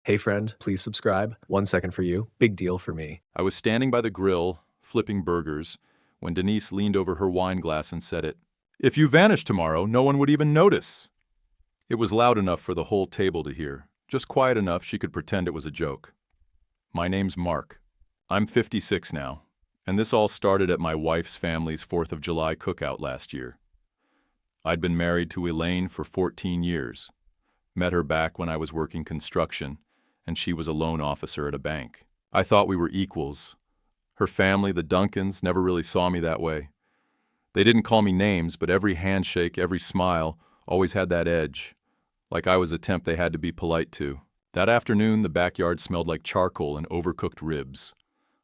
Hey friend, please subscribe. 1 second for you. Big deal for me. I was standing by the grill, flipping burgers, when Denise leaned over her wine glass and said it. "If you vanished tomorrow, no one would even notice." It was loud enough for the whole table to hear, just quiet enough she could pretend it was a joke. My name's Mark. I'm 56 now, and this all started at my wife's family's 4th of July cookout last year. I'd been married to Elaine for 14 years. Met her back when I was working construction, and she was a loan officer at a bank. I thought we were equals. Her family, the Duncans, never really saw me that way. They didn't call me names, but every handshake, every smile, always had that edge, like I was a temp they had to be polite to. That afternoon, the backyard smelled like charcoal and overcooked ribs.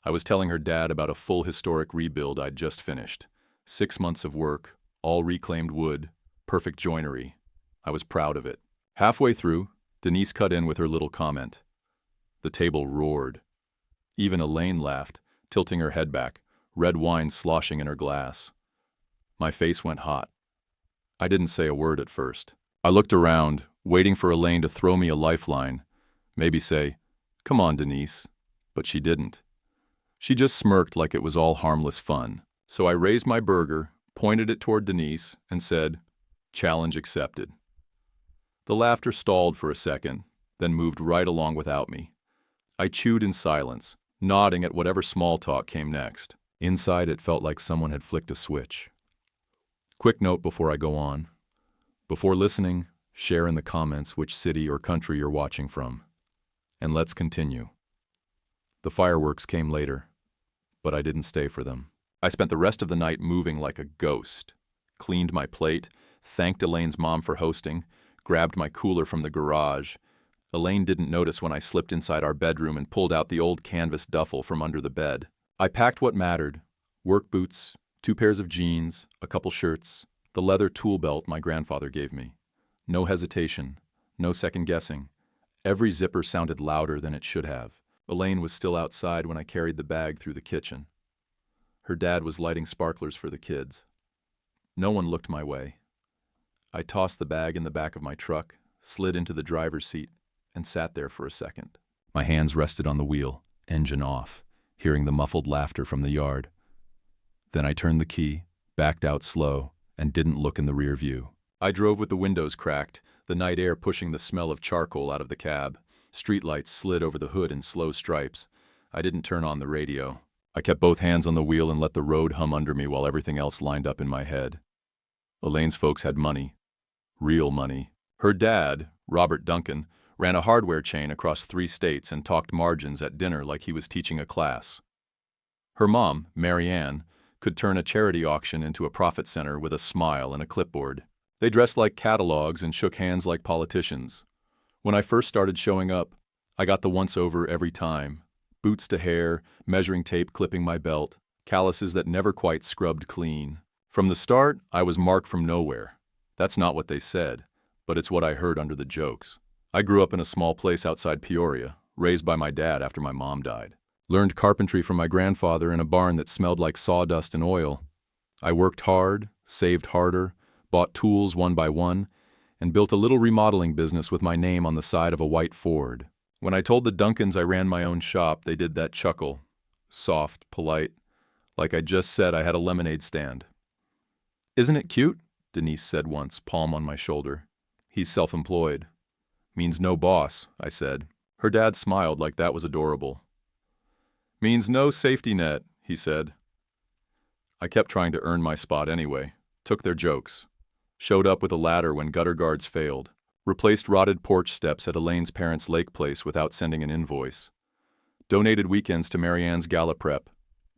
I was telling her dad about a full historic rebuild I'd just finished. 6 months of work, all reclaimed wood, perfect joinery. I was proud of it. Halfway through, Denise cut in with her little comment. The table roared. Even Elaine laughed, tilting her head back, red wine sloshing in her glass. My face went hot. I didn't say a word at first. I looked around, waiting for Elaine to throw me a lifeline, maybe say, "Come on, Denise," but she didn't. She just smirked like it was all harmless fun. So I raised my burger, pointed it toward Denise, and said, "Challenge accepted." The laughter stalled for a second, then moved right along without me. I chewed in silence, nodding at whatever small talk came next. Inside, it felt like someone had flicked a switch. Quick note before I go on. Before listening, share in the comments which city or country you're watching from. And let's continue. The fireworks came later, but I didn't stay for them. I spent the rest of the night moving like a ghost. Cleaned my plate, thanked Elaine's mom for hosting, grabbed my cooler from the garage. Elaine didn't notice when I slipped inside our bedroom and pulled out the old canvas duffel from under the bed. I packed what mattered: work boots, 2 pairs of jeans, a couple shirts, the leather tool belt my grandfather gave me. No hesitation, no second guessing. Every zipper sounded louder than it should have. Elaine was still outside when I carried the bag through the kitchen. Her dad was lighting sparklers for the kids. No one looked my way. I tossed the bag in the back of my truck, slid into the driver's seat, and sat there for a second. My hands rested on the wheel, engine off, hearing the muffled laughter from the yard. Then I turned the key, backed out slow, and didn't look in the rear view. I drove with the windows cracked, the night air pushing the smell of charcoal out of the cab. Streetlights slid over the hood in slow stripes. I didn't turn on the radio. I kept both hands on the wheel and let the road hum under me while everything else lined up in my head. Elaine's folks had money. Real money. Her dad, Robert Duncan, ran a hardware chain across 3 states and talked margins at dinner like he was teaching a class. Her mom, Mary Ann, could turn a charity auction into a profit center with a smile and a clipboard. They dressed like catalogs and shook hands like politicians. When I first started showing up, I got the once-over every time. Boots to hair, measuring tape clipping my belt, calluses that never quite scrubbed clean. From the start, I was Mark from nowhere. That's not what they said, but it's what I heard under the jokes. I grew up in a small place outside Peoria, raised by my dad after my mom died. Learned carpentry from my grandfather in a barn that smelled like sawdust and oil. I worked hard, saved harder, bought tools one by one, and built a little remodeling business with my name on the side of a white Ford. When I told the Duncans I ran my own shop, they did that chuckle. Soft, polite, like I just said I had a lemonade stand. "Isn't it cute?" Denise said once, palm on my shoulder. "He's self-employed." "Means no boss," I said. Her dad smiled like that was adorable. "Means no safety net," he said. I kept trying to earn my spot anyway, took their jokes. Showed up with a ladder when gutter guards failed. Replaced rotted porch steps at Elaine's parents' lake place without sending an invoice. Donated weekends to Marianne's gala prep.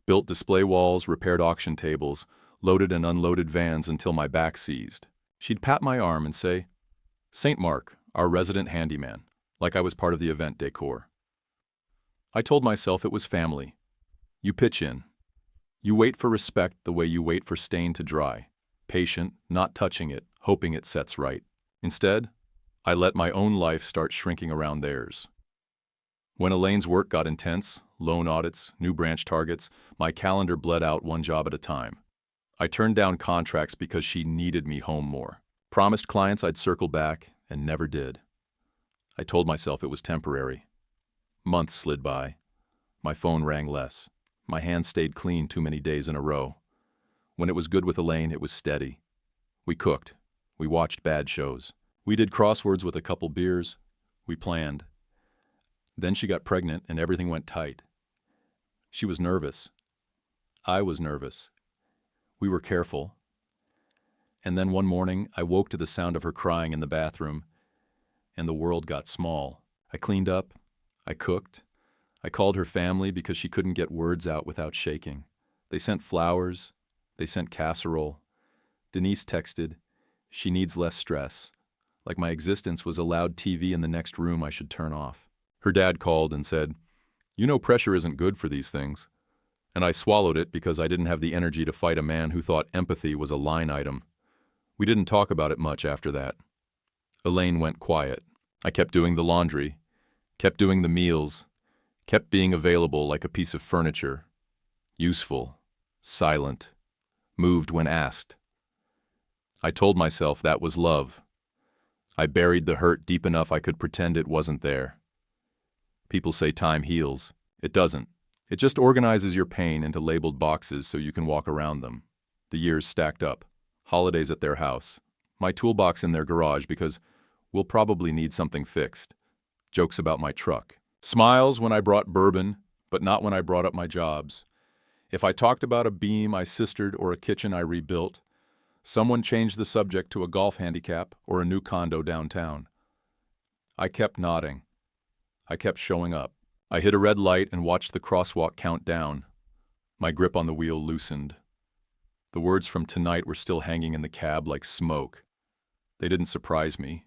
Built display walls, repaired auction tables, loaded and unloaded vans until my back seized. She'd pat my arm and say, "St. Mark, our resident handyman," like I was part of the event decor. I told myself it was family. You pitch in. You wait for respect the way you wait for stain to dry. Patient, not touching it, hoping it sets right. Instead, I let my own life start shrinking around theirs. When Elaine's work got intense, loan audits, new branch targets, my calendar bled out one job at a time. I turned down contracts because she needed me home more. Promised clients I'd circle back, and never did. I told myself it was temporary. Months slid by. My phone rang less. My hands stayed clean too many days in a row. When it was good with Elaine, it was steady. We cooked. We watched bad shows. We did crosswords with a couple beers. We planned. Then she got pregnant and everything went tight. She was nervous. I was nervous. We were careful. And then one morning, I woke to the sound of her crying in the bathroom, and the world got small. I cleaned up. I cooked. I called her family because she couldn't get words out without shaking. They sent flowers. They sent casserole. Denise texted, "She needs less stress," like my existence was a loud TV in the next room I should turn off. Her dad called and said, "You know pressure isn't good for these things." And I swallowed it because I didn't have the energy to fight a man who thought empathy was a line item. We didn't talk about it much after that. Elaine went quiet. I kept doing the laundry, kept doing the meals, kept being available like a piece of furniture. Useful, silent, moved when asked. I told myself that was love. I buried the hurt deep enough I could pretend it wasn't there. People say time heals. It doesn't. It just organizes your pain into labeled boxes so you can walk around them. The years stacked up. Holidays at their house. My toolbox in their garage because we'll probably need something fixed. Jokes about my truck. Smiles when I brought bourbon, but not when I brought up my jobs. If I talked about a beam I sistered or a kitchen I rebuilt, someone changed the subject to a golf handicap or a new condo downtown. I kept nodding. I kept showing up. I hit a red light and watched the crosswalk count down. My grip on the wheel loosened. The words from tonight were still hanging in the cab like smoke. They didn't surprise me.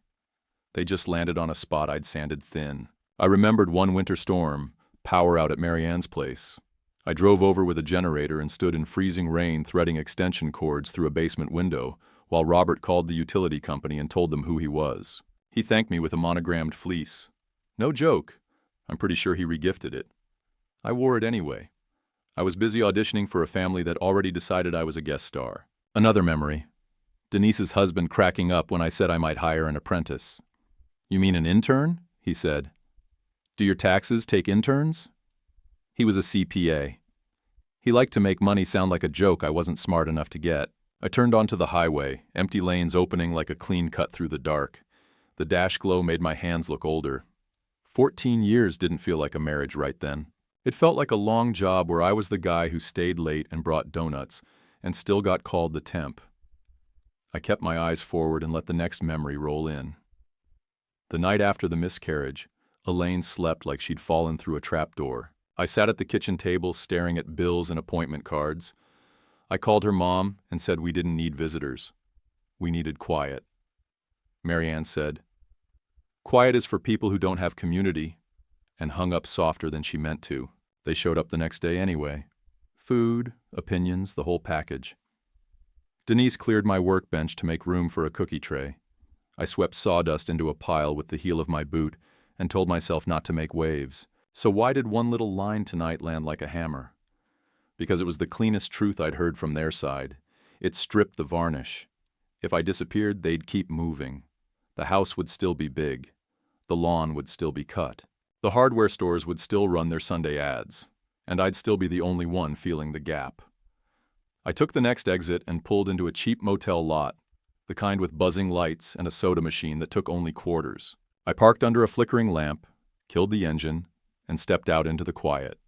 They just landed on a spot I'd sanded thin. I remembered one winter storm, power out at Marianne's place. I drove over with a generator and stood in freezing rain threading extension cords through a basement window while Robert called the utility company and told them who he was. He thanked me with a monogrammed fleece. No joke. I'm pretty sure he regifted it. I wore it anyway. I was busy auditioning for a family that already decided I was a guest star. Another memory. Denise's husband cracking up when I said I might hire an apprentice. "You mean an intern?" he said. "Do your taxes take interns?" He was a CPA. He liked to make money sound like a joke I wasn't smart enough to get. I turned onto the highway, empty lanes opening like a clean cut through the dark. The dash glow made my hands look older. 14 years didn't feel like a marriage right then. It felt like a long job where I was the guy who stayed late and brought donuts, and still got called the temp. I kept my eyes forward and let the next memory roll in. The night after the miscarriage, Elaine slept like she'd fallen through a trapdoor. I sat at the kitchen table staring at bills and appointment cards. I called her mom and said we didn't need visitors. We needed quiet. Marianne said, "Quiet is for people who don't have community," and hung up softer than she meant to. They showed up the next day anyway. Food, opinions, the whole package. Denise cleared my workbench to make room for a cookie tray. I swept sawdust into a pile with the heel of my boot and told myself not to make waves. So why did one little line tonight land like a hammer? Because it was the cleanest truth I'd heard from their side. It stripped the varnish. If I disappeared, they'd keep moving. The house would still be big. The lawn would still be cut. The hardware stores would still run their Sunday ads. And I'd still be the only one feeling the gap. I took the next exit and pulled into a cheap motel lot, the kind with buzzing lights and a soda machine that took only quarters. I parked under a flickering lamp, killed the engine, and stepped out into the quiet.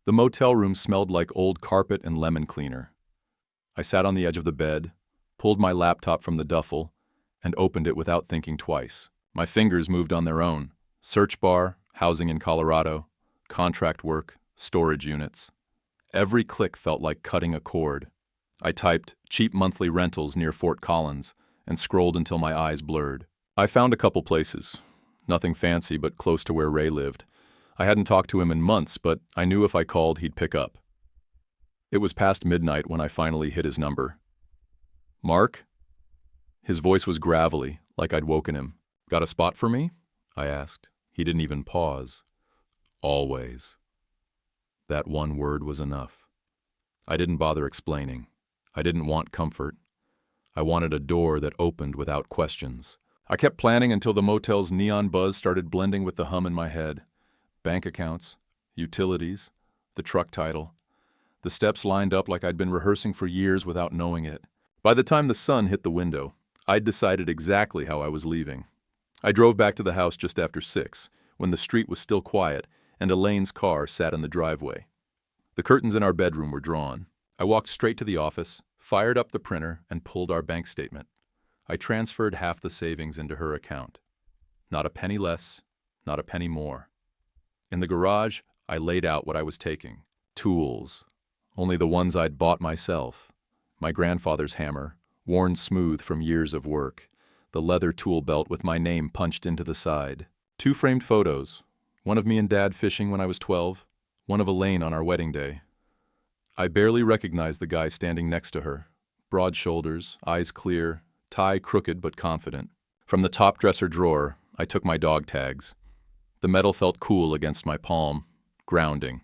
The motel room smelled like old carpet and lemon cleaner. I sat on the edge of the bed, pulled my laptop from the duffel, and opened it without thinking twice. My fingers moved on their own. Search bar, housing in Colorado, contract work, storage units. Every click felt like cutting a cord. I typed cheap monthly rentals near Fort Collins and scrolled until my eyes blurred. I found a couple places. Nothing fancy, but close to where Ray lived. I hadn't talked to him in months, but I knew if I called, he'd pick up. It was past midnight when I finally hit his number. "Mark?" His voice was gravelly, like I'd woken him. "Got a spot for me?" I asked. He didn't even pause. "Always." That one word was enough. I didn't bother explaining. I didn't want comfort. I wanted a door that opened without questions. I kept planning until the motel's neon buzz started blending with the hum in my head. Bank accounts, utilities, the truck title. The steps lined up like I'd been rehearsing for years without knowing it. By the time the sun hit the window, I'd decided exactly how I was leaving. I drove back to the house just after 6, when the street was still quiet and Elaine's car sat in the driveway. The curtains in our bedroom were drawn. I walked straight to the office, fired up the printer, and pulled our bank statement. I transferred half the savings into her account. Not a penny less, not a penny more. In the garage, I laid out what I was taking. Tools. Only the ones I'd bought myself. My grandfather's hammer, worn smooth from years of work. The leather tool belt with my name punched into the side. 2 framed photos. One of me and Dad fishing when I was 12. One of Elaine on our wedding day. I barely recognized the guy standing next to her. Broad shoulders, eyes clear, tie crooked but confident. From the top dresser drawer, I took my dog tags. The metal felt cool against my palm, grounding.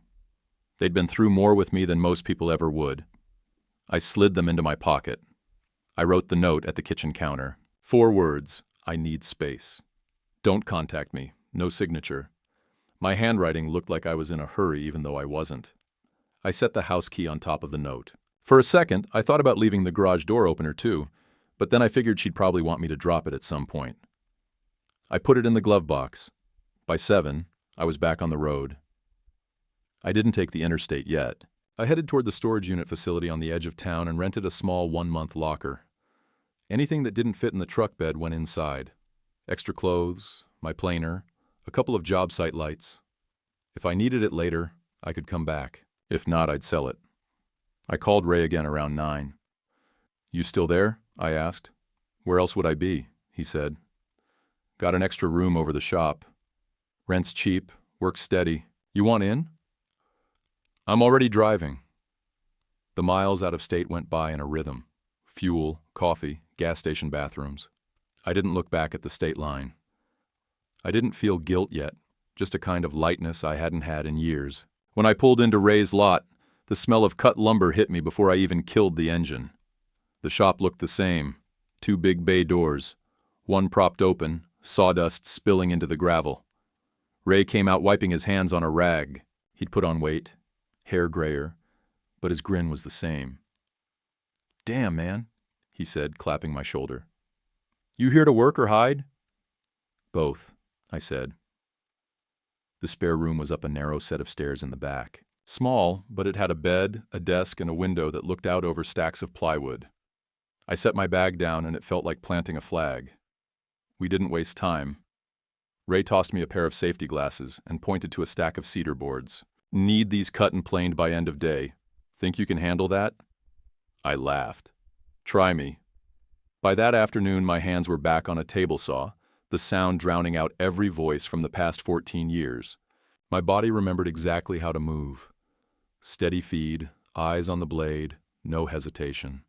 They'd been through more with me than most people ever would. I slid them into my pocket. I wrote the note at the kitchen counter. 4 words: I need space. Don't contact me. No signature. My handwriting looked like I was in a hurry even though I wasn't. I set the house key on top of the note. For a second, I thought about leaving the garage door opener too, but then I figured she'd probably want me to drop it at some point. I put it in the glove box. By 7, I was back on the road. I didn't take the interstate yet. I headed toward the storage unit facility on the edge of town and rented a small 1-month locker. Anything that didn't fit in the truck bed went inside. Extra clothes, my planer, a couple of job site lights. If I needed it later, I could come back. If not, I'd sell it. I called Ray again around 9. "You still there?" I asked. "Where else would I be?" he said. "Got an extra room over the shop. Rent's cheap, work's steady. You want in?" "I'm already driving." The miles out of state went by in a rhythm. Fuel, coffee, gas station bathrooms. I didn't look back at the state line. I didn't feel guilt yet, just a kind of lightness I hadn't had in years. When I pulled into Ray's lot, the smell of cut lumber hit me before I even killed the engine. The shop looked the same. 2 big bay doors. One propped open, sawdust spilling into the gravel. Ray came out wiping his hands on a rag. He'd put on weight, hair grayer, but his grin was the same. "Damn, man," he said, clapping my shoulder. "You here to work or hide?" "Both," I said. The spare room was up a narrow set of stairs in the back. Small, but it had a bed, a desk, and a window that looked out over stacks of plywood. I set my bag down and it felt like planting a flag. We didn't waste time. Ray tossed me a pair of safety glasses and pointed to a stack of cedar boards. "Need these cut and planed by end of day. Think you can handle that?" I laughed. "Try me." By that afternoon, my hands were back on a table saw, the sound drowning out every voice from the past 14 years. My body remembered exactly how to move. Steady feed, eyes on the blade, no hesitation.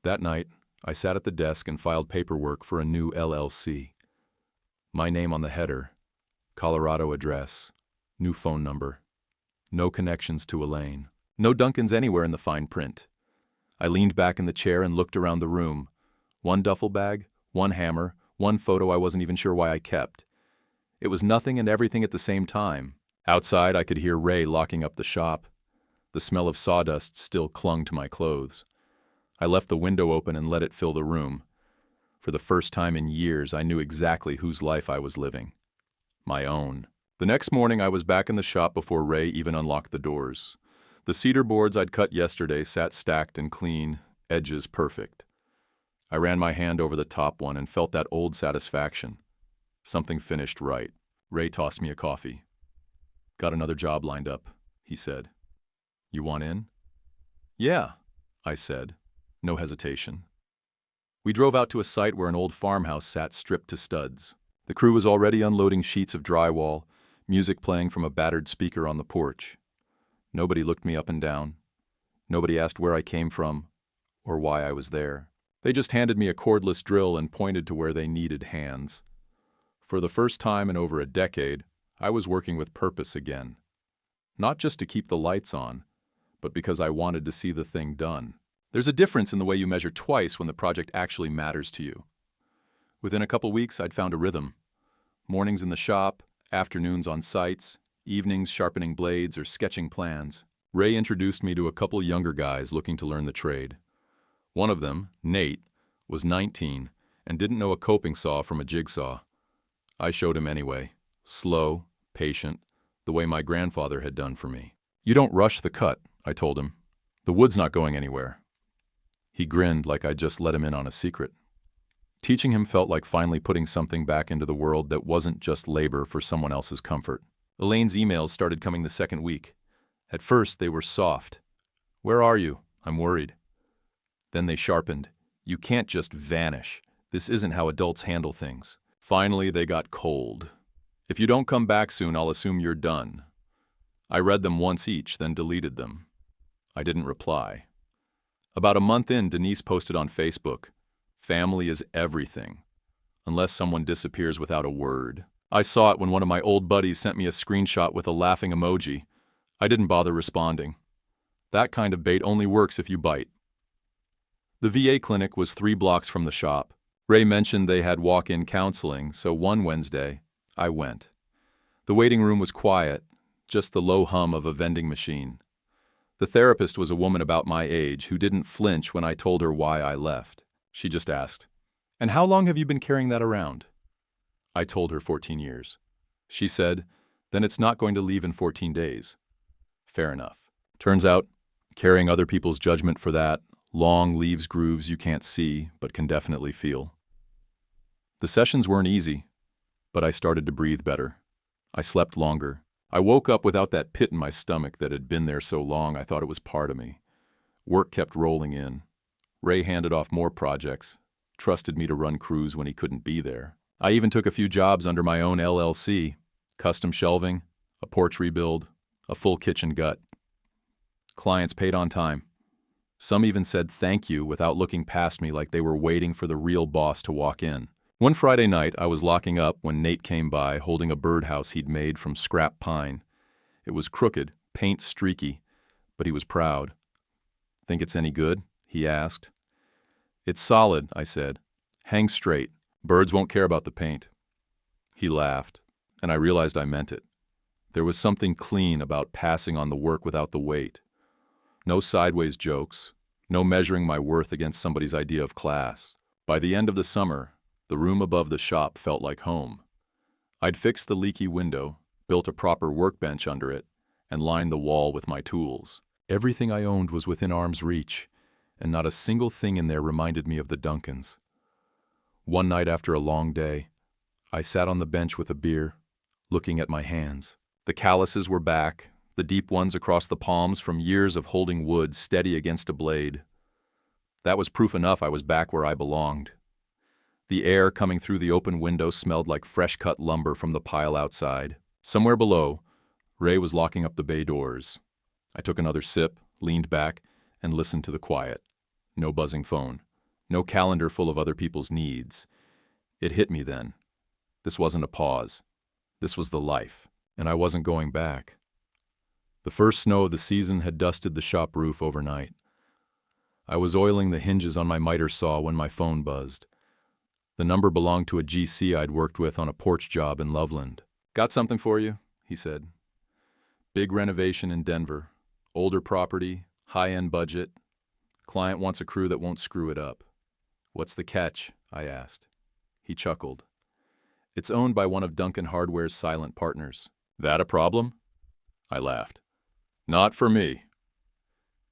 That night, I sat at the desk and filed paperwork for a new LLC. My name on the header, Colorado address, new phone number. No connections to Elaine. No Duncans anywhere in the fine print. I leaned back in the chair and looked around the room. 1 duffel bag, 1 hammer, 1 photo I wasn't even sure why I kept. It was nothing and everything at the same time. Outside, I could hear Ray locking up the shop. The smell of sawdust still clung to my clothes. I left the window open and let it fill the room. For the first time in years, I knew exactly whose life I was living. My own. The next morning, I was back in the shop before Ray even unlocked the doors. The cedar boards I'd cut yesterday sat stacked and clean, edges perfect. I ran my hand over the top one and felt that old satisfaction. Something finished right. Ray tossed me a coffee. "Got another job lined up," he said. "You want in?" "Yeah," I said, no hesitation. We drove out to a site where an old farmhouse sat stripped to studs. The crew was already unloading sheets of drywall, music playing from a battered speaker on the porch. Nobody looked me up and down. Nobody asked where I came from or why I was there. They just handed me a cordless drill and pointed to where they needed hands. For the first time in over a decade, I was working with purpose again. Not just to keep the lights on, but because I wanted to see the thing done. There's a difference in the way you measure twice when the project actually matters to you. Within a couple weeks, I'd found a rhythm. Mornings in the shop, afternoons on sites, evenings sharpening blades or sketching plans. Ray introduced me to a couple younger guys looking to learn the trade. One of them, Nate, was 19 and didn't know a coping saw from a jigsaw. I showed him anyway, slow, patient, the way my grandfather had done for me. "You don't rush the cut," I told him. "The wood's not going anywhere." He grinned like I'd just let him in on a secret. Teaching him felt like finally putting something back into the world that wasn't just labor for someone else's comfort. Elaine's emails started coming the second week. At first, they were soft. "Where are you? I'm worried." Then they sharpened. "You can't just vanish. This isn't how adults handle things." Finally, they got cold. "If you don't come back soon, I'll assume you're done." I read them once each, then deleted them. I didn't reply. About a month in, Denise posted on Facebook, "Family is everything, unless someone disappears without a word." I saw it when one of my old buddies sent me a screenshot with a laughing emoji. I didn't bother responding. That kind of bait only works if you bite. The VA clinic was 3 blocks from the shop. Ray mentioned they had walk-in counseling, so one Wednesday, I went. The waiting room was quiet, just the low hum of a vending machine. The therapist was a woman about my age who didn't flinch when I told her why I left. She just asked, "And how long have you been carrying that around?" I told her 14 years. She said, "Then it's not going to leave in 14 days. Fair enough. Turns out, carrying other people's judgment for that long leaves grooves you can't see but can definitely feel. The sessions weren't easy, but I started to breathe better. I slept longer. I woke up without that pit in my stomach that had been there so long I thought it was part of me. Work kept rolling in. Ray handed off more projects, trusted me to run crews when he couldn't be there. I even took a few jobs under my own LLC, custom shelving, a porch rebuild, a full kitchen gut. Clients paid on time. Some even said thank you without looking past me like they were waiting for the real boss to walk in. One Friday night, I was locking up when Nate came by holding a birdhouse he'd made from scrap pine. It was crooked, paint streaky, but he was proud. "Think it's any good?" he asked. "It's solid," I said. "Hang straight. Birds won't care about the paint." He laughed, and I realized I meant it. There was something clean about passing on the work without the weight. No sideways jokes, no measuring my worth against somebody's idea of class. By the end of the summer, the room above the shop felt like home. I'd fixed the leaky window, built a proper workbench under it, and lined the wall with my tools. Everything I owned was within arm's reach, and not a single thing in there reminded me of the Duncans. One night after a long day, I sat on the bench with a beer, looking at my hands. The calluses were back, the deep ones across the palms from years of holding wood steady against a blade. That was proof enough I was back where I belonged. The air coming through the open window smelled like fresh-cut lumber from the pile outside. Somewhere below, Ray was locking up the bay doors. I took another sip, leaned back, and listened to the quiet. No buzzing phone. No calendar full of other people's needs. It hit me then. This wasn't a pause. This was the life, and I wasn't going back. The first snow of the season had dusted the shop roof overnight. I was oiling the hinges on my miter saw when my phone buzzed. The number belonged to a GC I'd worked with on a porch job in Loveland. "Got something for you," he said. "Big renovation in Denver. Older property, high-end budget. Client wants a crew that won't screw it up." "What's the catch?" I asked. He chuckled. "It's owned by one of Duncan Hardware's silent partners." "That a problem?" I laughed. "Not for me."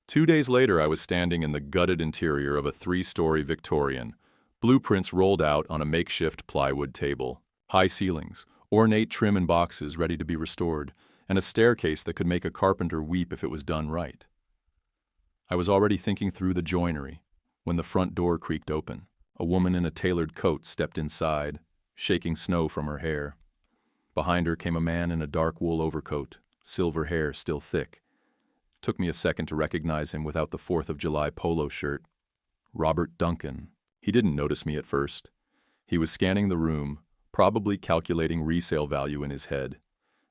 2 days later, I was standing in the gutted interior of a 3-story Victorian, blueprints rolled out on a makeshift plywood table, high ceilings, ornate trim and boxes ready to be restored, and a staircase that could make a carpenter weep if it was done right. I was already thinking through the joinery when the front door creaked open. A woman in a tailored coat stepped inside, shaking snow from her hair. Behind her came a man in a dark wool overcoat, silver hair still thick. Took me a second to recognize him without the 4th of July polo shirt. Robert Duncan. He didn't notice me at first. He was scanning the room, probably calculating resale value in his head.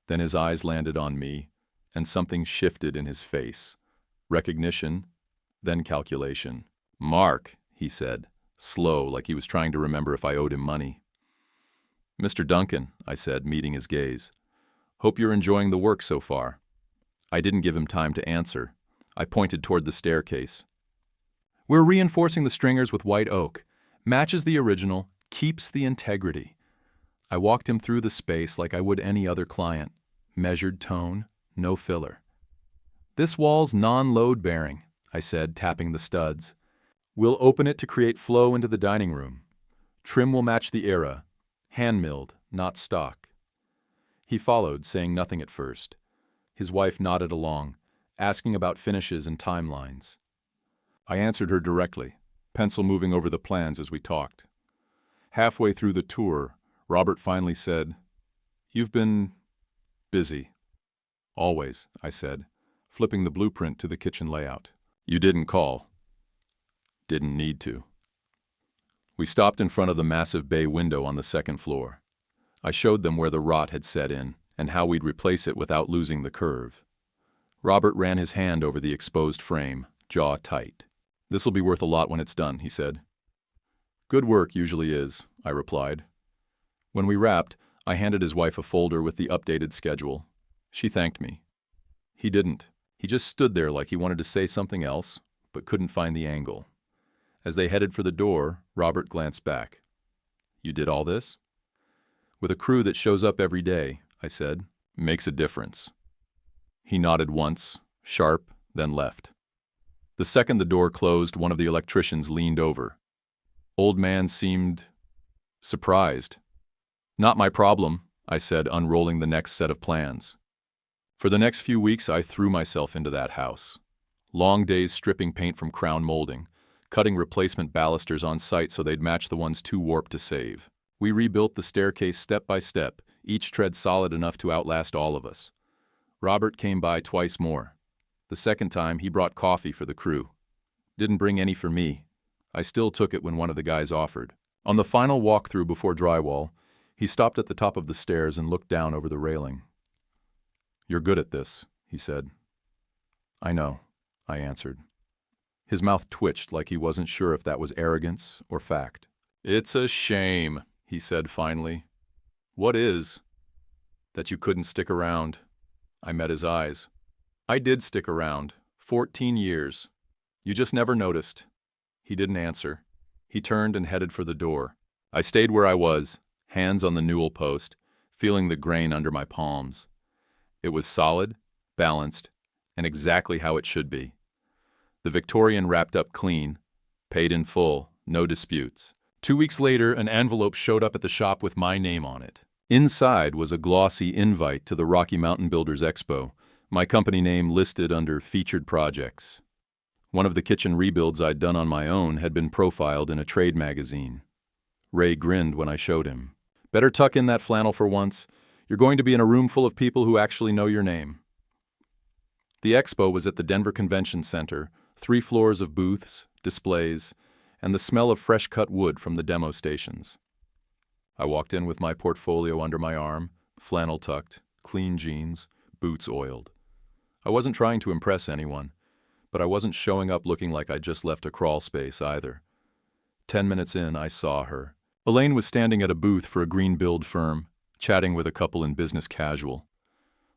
Then his eyes landed on me, and something shifted in his face. Recognition, then calculation. "Mark," he said, slow, like he was trying to remember if I owed him money. "Mr. Duncan," I said, meeting his gaze. Hope you're enjoying the work so far. I didn't give him time to answer. I pointed toward the staircase. We're reinforcing the stringers with white oak. Matches the original, keeps the integrity. I walked him through the space like I would any other client. Measured tone, no filler. This wall's non-load bearing, I said, tapping the studs. We'll open it to create flow into the dining room. Trim will match the era. Hand-milled, not stock. He followed, saying nothing at first. His wife nodded along, asking about finishes and timelines. I answered her directly, pencil moving over the plans as we talked. Halfway through the tour, Robert finally said, "You've been busy." "Always," I said, flipping the blueprint to the kitchen layout. "You didn't call." "Didn't need to." We stopped in front of the massive bay window on the second floor. I showed them where the rot had set in and how we'd replace it without losing the curve. Robert ran his hand over the exposed frame, jaw tight. "This'll be worth a lot when it's done," he said. "Good work usually is," I replied. When we wrapped, I handed his wife a folder with the updated schedule. She thanked me. He didn't. He just stood there like he wanted to say something else, but couldn't find the angle. As they headed for the door, Robert glanced back. "You did all this?" "With a crew that shows up every day," I said. "Makes a difference." He nodded once, sharp, then left. The second the door closed, one of the electricians leaned over. Old man seemed surprised. "Not my problem," I said, unrolling the next set of plans. For the next few weeks, I threw myself into that house. Long days stripping paint from crown molding, cutting replacement balusters on site so they'd match the ones too warped to save. We rebuilt the staircase step by step, each tread solid enough to outlast all of us. Robert came by twice more. The second time, he brought coffee for the crew. Didn't bring any for me. I still took it when one of the guys offered. On the final walkthrough before drywall, he stopped at the top of the stairs and looked down over the railing. "You're good at this," he said. "I know," I answered. His mouth twitched like he wasn't sure if that was arrogance or fact. "It's a shame," he said finally. "What is?" "That you couldn't stick around." I met his eyes. "I did stick around. 14 years. You just never noticed." He didn't answer. He turned and headed for the door. I stayed where I was, hands on the newel post, feeling the grain under my palms. It was solid, balanced, and exactly how it should be. The Victorian wrapped up clean, paid in full, no disputes. 2 weeks later, an envelope showed up at the shop with my name on it. Inside was a glossy invite to the Rocky Mountain Builders Expo, my company name listed under featured projects. One of the kitchen rebuilds I'd done on my own had been profiled in a trade magazine. Ray grinned when I showed him. "Better tuck in that flannel for once. You're going to be in a room full of people who actually know your name." The expo was at the Denver Convention Center, 3 floors of booths, displays, and the smell of fresh-cut wood from the demo stations. I walked in with my portfolio under my arm, flannel tucked, clean jeans, boots oiled. I wasn't trying to impress anyone, but I wasn't showing up looking like I'd just left a crawl space either. 10 minutes in, I saw her. Elaine was standing at a booth for a green build firm, chatting with a couple in business casual.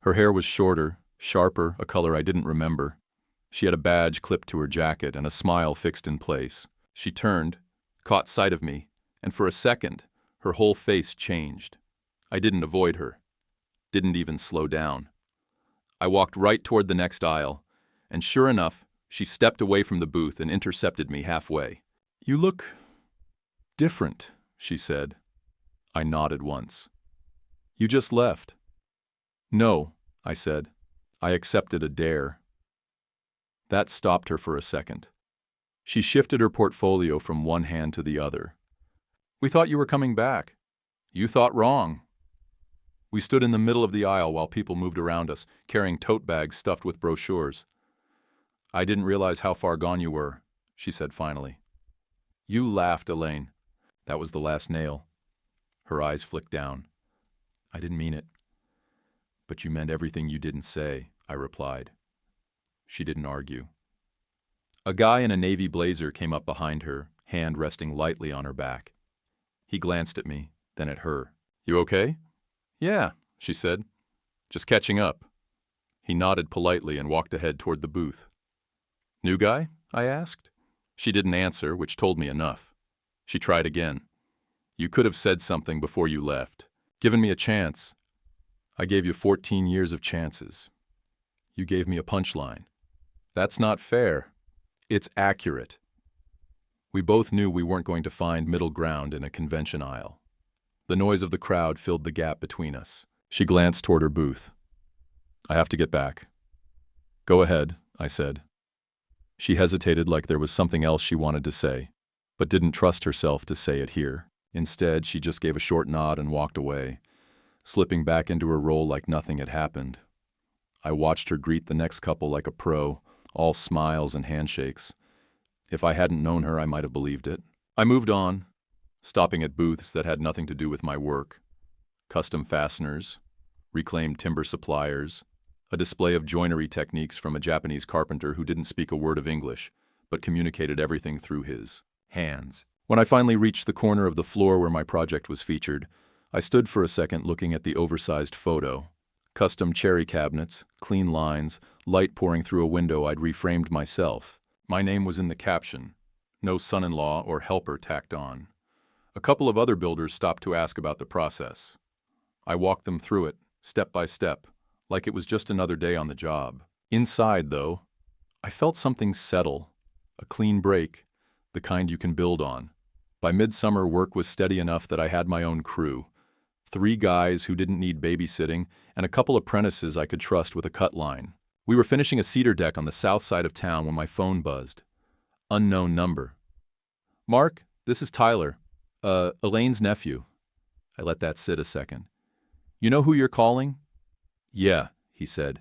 Her hair was shorter, sharper, a color I didn't remember. She had a badge clipped to her jacket and a smile fixed in place. She turned, caught sight of me, and for a second, her whole face changed. I didn't avoid her. Didn't even slow down. I walked right toward the next aisle, and sure enough, she stepped away from the booth and intercepted me halfway. "You look different," she said. I nodded once. "You just left." "No," I said. I accepted a dare. That stopped her for a second. She shifted her portfolio from one hand to the other. "We thought you were coming back." "You thought wrong." We stood in the middle of the aisle while people moved around us, carrying tote bags stuffed with brochures. "I didn't realize how far gone you were," she said finally. "You laughed, Elaine." That was the last nail. Her eyes flicked down. "I didn't mean it." "But you meant everything you didn't say," I replied. She didn't argue. A guy in a navy blazer came up behind her, hand resting lightly on her back. He glanced at me, then at her. "You okay?" "Yeah," she said. Just catching up. He nodded politely and walked ahead toward the booth. New guy? I asked. She didn't answer, which told me enough. She tried again. You could have said something before you left. Given me a chance. I gave you 14 years of chances. You gave me a punchline. That's not fair. It's accurate. We both knew we weren't going to find middle ground in a convention aisle. The noise of the crowd filled the gap between us. She glanced toward her booth. I have to get back. Go ahead, I said. She hesitated like there was something else she wanted to say, but didn't trust herself to say it here. Instead, she just gave a short nod and walked away, slipping back into her role like nothing had happened. I watched her greet the next couple like a pro, all smiles and handshakes. If I hadn't known her, I might have believed it. I moved on, stopping at booths that had nothing to do with my work. Custom fasteners, reclaimed timber suppliers, a display of joinery techniques from a Japanese carpenter who didn't speak a word of English, but communicated everything through his hands. When I finally reached the corner of the floor where my project was featured, I stood for a second looking at the oversized photo. Custom cherry cabinets, clean lines, light pouring through a window I'd reframed myself. My name was in the caption. No son-in-law or helper tacked on. A couple of other builders stopped to ask about the process. I walked them through it, step by step, like it was just another day on the job. Inside, though, I felt something settle, a clean break, the kind you can build on. By midsummer, work was steady enough that I had my own crew. 3 guys who didn't need babysitting, and a couple apprentices I could trust with a cut line. We were finishing a cedar deck on the south side of town when my phone buzzed. Unknown number. Mark, this is Tyler. Elaine's nephew. I let that sit a second. You know who you're calling? Yeah, he said.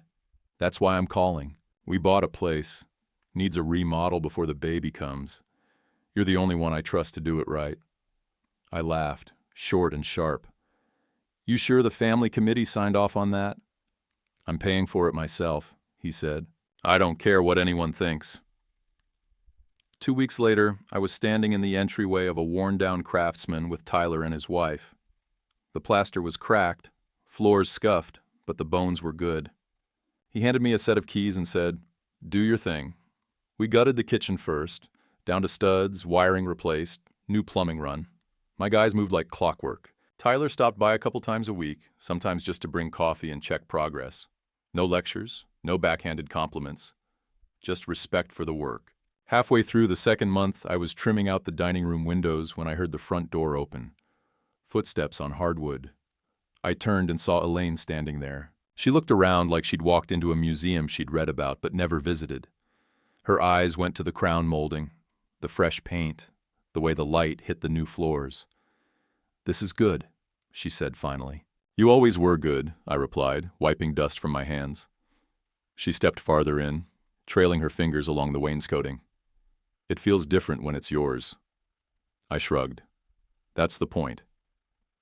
That's why I'm calling. We bought a place. Needs a remodel before the baby comes. You're the only one I trust to do it right. I laughed, short and sharp. You sure the family committee signed off on that? I'm paying for it myself, he said. I don't care what anyone thinks. 2 weeks later, I was standing in the entryway of a worn-down craftsman with Tyler and his wife. The plaster was cracked, floors scuffed, but the bones were good. He handed me a set of keys and said, "Do your thing." We gutted the kitchen first, down to studs, wiring replaced, new plumbing run. My guys moved like clockwork. Tyler stopped by a couple times a week, sometimes just to bring coffee and check progress. No lectures, no backhanded compliments, just respect for the work. Halfway through the second month, I was trimming out the dining room windows when I heard the front door open. Footsteps on hardwood. I turned and saw Elaine standing there. She looked around like she'd walked into a museum she'd read about but never visited. Her eyes went to the crown molding, the fresh paint, the way the light hit the new floors. "This is good," she said finally. "You always were good," I replied, wiping dust from my hands. She stepped farther in, trailing her fingers along the wainscoting. "It feels different when it's yours." I shrugged. "That's the point."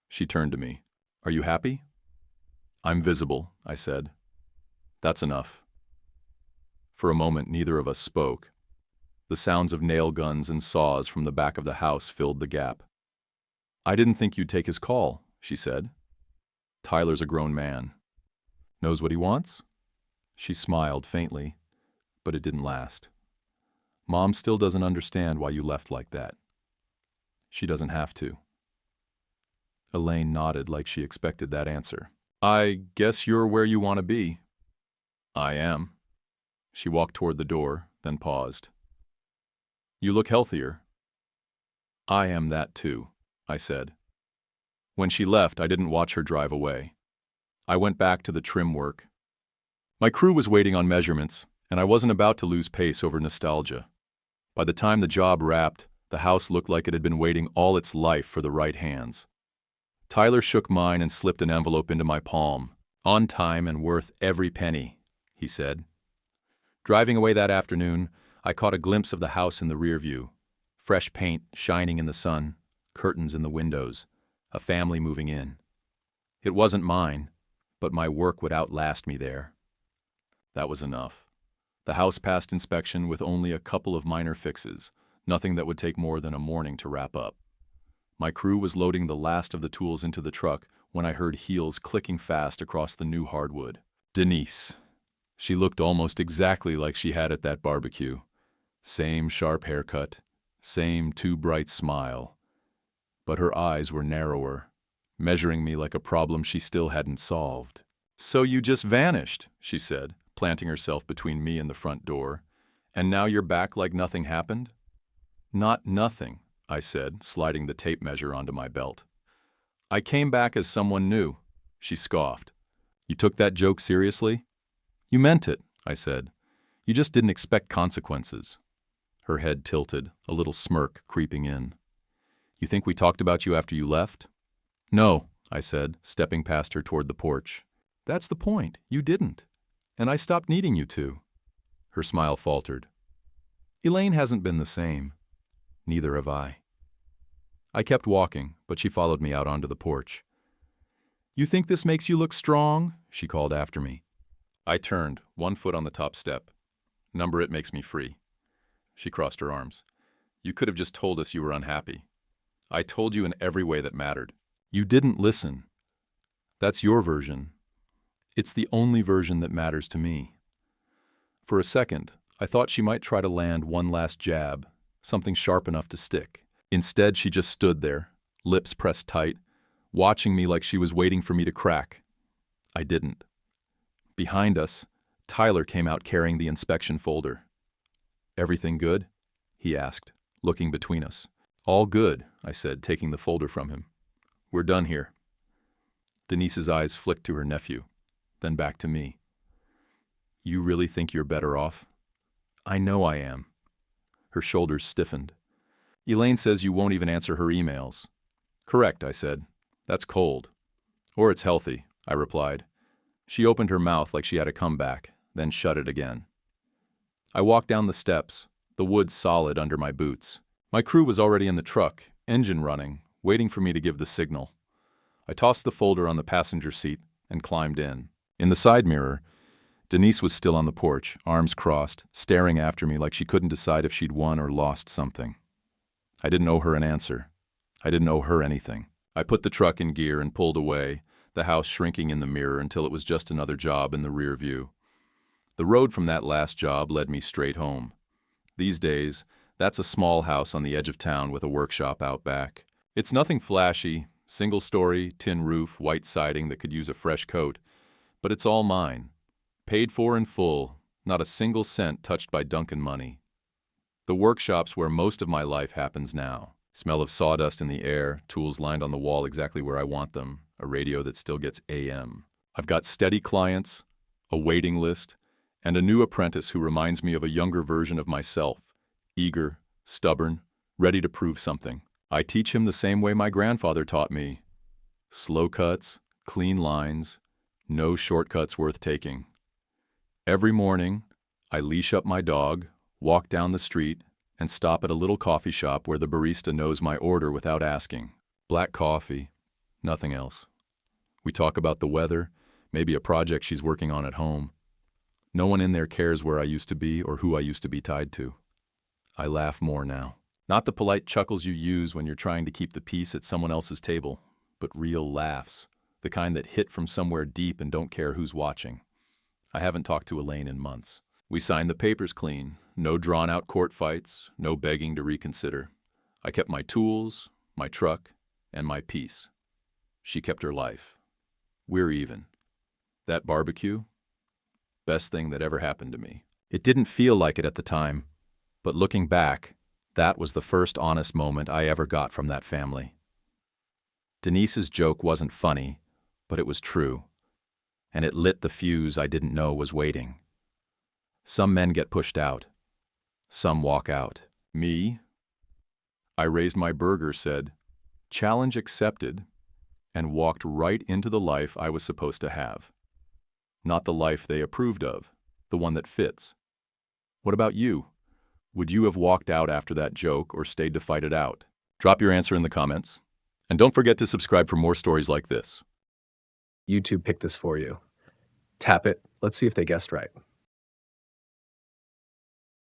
She turned to me. "Are you happy?" "I'm visible," I said. "That's enough." For a moment, neither of us spoke. The sounds of nail guns and saws from the back of the house filled the gap. "I didn't think you'd take his call," she said. "Tyler's a grown man. Knows what he wants?" She smiled faintly, but it didn't last. "Mom still doesn't understand why you left like that. She doesn't have to." Elaine nodded like she expected that answer. "I guess you're where you want to be." "I am." She walked toward the door, then paused. "You look healthier." "I am that too," I said. When she left, I didn't watch her drive away. I went back to the trim work. My crew was waiting on measurements, and I wasn't about to lose pace over nostalgia. By the time the job wrapped, the house looked like it had been waiting all its life for the right hands. Tyler shook mine and slipped an envelope into my palm. "On time and worth every penny," he said. Driving away that afternoon, I caught a glimpse of the house in the rear view. Fresh paint shining in the sun, curtains in the windows, a family moving in. It wasn't mine, but my work would outlast me there. That was enough. The house passed inspection with only a couple of minor fixes, nothing that would take more than a morning to wrap up. My crew was loading the last of the tools into the truck when I heard heels clicking fast across the new hardwood. Denise. She looked almost exactly like she had at that barbecue. Same sharp haircut, same too bright smile. But her eyes were narrower, measuring me like a problem she still hadn't solved. "So you just vanished," she said, planting herself between me and the front door. "And now you're back like nothing happened?" "Not nothing," I said, sliding the tape measure onto my belt. "I came back as someone new," she scoffed. "You took that joke seriously?" "You meant it," I said. "You just didn't expect consequences." Her head tilted, a little smirk creeping in. "You think we talked about you after you left?" "No," I said, stepping past her toward the porch. "That's the point. You didn't. And I stopped needing you to." Her smile faltered. "Elaine hasn't been the same. Neither have I." I kept walking, but she followed me out onto the porch. "You think this makes you look strong?" she called after me. I turned, one foot on the top step. "Number it makes me free." She crossed her arms. "You could have just told us you were unhappy. I told you in every way that mattered. You didn't listen. That's your version. It's the only version that matters to me." For a second, I thought she might try to land one last jab, something sharp enough to stick. Instead, she just stood there, lips pressed tight, watching me like she was waiting for me to crack. I didn't. Behind us, Tyler came out carrying the inspection folder. "Everything good?" he asked, looking between us. "All good," I said, taking the folder from him. "We're done here." Denise's eyes flicked to her nephew, then back to me. "You really think you're better off?" "I know I am." Her shoulders stiffened. "Elaine says you won't even answer her emails." "Correct," I said. "That's cold." "Or it's healthy," I replied. She opened her mouth like she had a comeback, then shut it again. I walked down the steps, the wood solid under my boots. My crew was already in the truck, engine running, waiting for me to give the signal. I tossed the folder on the passenger seat and climbed in. In the side mirror, Denise was still on the porch, arms crossed, staring after me like she couldn't decide if she'd won or lost something. I didn't owe her an answer. I didn't owe her anything. I put the truck in gear and pulled away, the house shrinking in the mirror until it was just another job in the rear view. The road from that last job led me straight home. These days, that's a small house on the edge of town with a workshop out back. It's nothing flashy, single-story, tin roof, white siding that could use a fresh coat, but it's all mine. Paid for in full, not a single cent touched by Duncan money. The workshop's where most of my life happens now. Smell of sawdust in the air, tools lined on the wall exactly where I want them, a radio that still gets AM. I've got steady clients, a waiting list, and a new apprentice who reminds me of a younger version of myself, eager, stubborn, ready to prove something. I teach him the same way my grandfather taught me. Slow cuts, clean lines, no shortcuts worth taking. Every morning, I leash up my dog, walk down the street, and stop at a little coffee shop where the barista knows my order without asking. Black coffee, nothing else. We talk about the weather, maybe a project she's working on at home. No one in there cares where I used to be or who I used to be tied to. I laugh more now. Not the polite chuckles you use when you're trying to keep the peace at someone else's table, but real laughs, the kind that hit from somewhere deep and don't care who's watching. I haven't talked to Elaine in months. We signed the papers clean, no drawn-out court fights, no begging to reconsider. I kept my tools, my truck, and my peace. She kept her life. We're even. That barbecue? Best thing that ever happened to me. It didn't feel like it at the time, but looking back, that was the first honest moment I ever got from that family. Denise's joke wasn't funny, but it was true, and it lit the fuse I didn't know was waiting. Some men get pushed out. Some walk out. Me? I raised my burger, said, "Challenge accepted," and walked right into the life I was supposed to have. Not the life they approved of, the one that fits. What about you? Would you have walked out after that joke or stayed to fight it out? Drop your answer in the comments. And don't forget to subscribe for more stories like this. YouTube picked this for you. Tap it. Let's see if they guessed right.